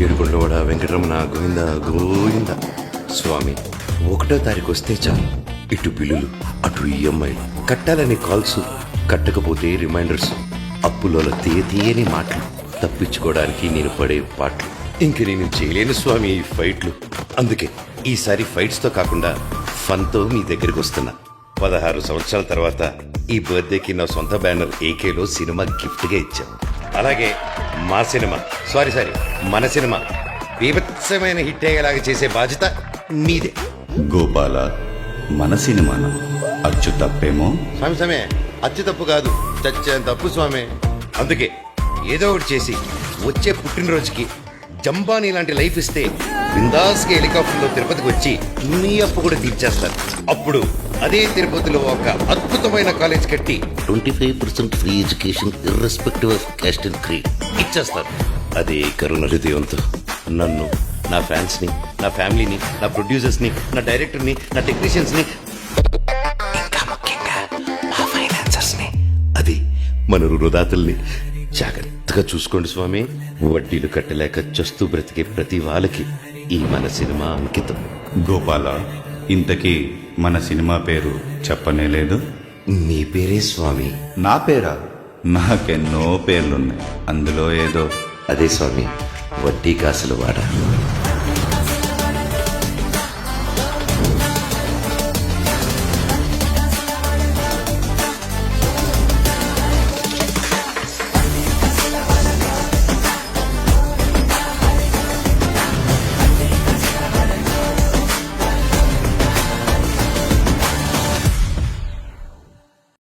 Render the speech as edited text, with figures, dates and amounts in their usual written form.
ఏడుకొండలవాడ వెంకటరమణ గోవింద గోవింద. స్వామి 1వ తారీఖు వస్తే చాలు, ఇటు బిల్లులు అటు ఈఎంఐలు, కట్టాలని కాల్స్, కట్టకపోతే రిమైండర్స్, అప్పులో తీయని మాటలు, తప్పించుకోవడానికి నేను పడే పాటలు. ఇంక నేను చేయలేను స్వామి ఈ ఫైట్లు. అందుకే ఈసారి ఫైట్స్తో కాకుండా ఫన్తో మీ దగ్గరికి వస్తున్నా. 16 సంవత్సరాల తర్వాత ఈ బర్త్డేకి నా సొంత బ్యానర్ ఏకేలో సినిమా గిఫ్ట్గా ఇచ్చాను. అలాగే మా సినిమా మన సినిమా బీభత్సమైన హిట్ అయ్యేలాగా చేసే బాధ్యత మీదే. గోపాల, మన సినిమాన అచ్చు తప్పేమో. స్వామి అచ్చు తప్పు కాదు, చచ్చేంత తప్పు స్వామి. అందుకే ఏదో ఒకటి చేసి వచ్చే పుట్టినరోజుకి జంబానీ లాంటి లైఫ్ ఇస్తే బిందాస్గా హెలికాప్టర్లో తిరుపతికి వచ్చి మీ అప్పు కూడా తీర్చేస్తారు. అప్పుడు అదే తిరుపతిలో ఒక అద్భుతమైన కాలేజ్ కట్టి 25% free education irrespective of caste and creed ఇచ్చేస్తారు. అదే కరుణ హృదయంతో నన్ను, నా ఫ్యాన్స్ ని, నా ఫ్యామిలీని, నా ప్రొడ్యూసర్స్ ని, నా డైరెక్టర్ ని, నా టెక్నీషియన్స్ ని, ఇంకా ముఖ్యంగా మా ఫైనాన్సర్స్ ని, అది మన రుణదాతల్ని జాగ్రత్తగా చూసుకోండి స్వామి. వడ్డీలు కట్టలేక చస్తూ బ్రతికే ప్రతి వాళ్ళకి ఈ మన సినిమా అంకితం. గోపాల, ఇంతకీ మన సినిమా పేరు చెప్పనే లేదు. మీ పేరే స్వామి. నా పేరా? నాకెన్నో పేర్లున్నాయి, అందులో ఏదో. అదే స్వామి, వడ్డీ కాసులు వాడ.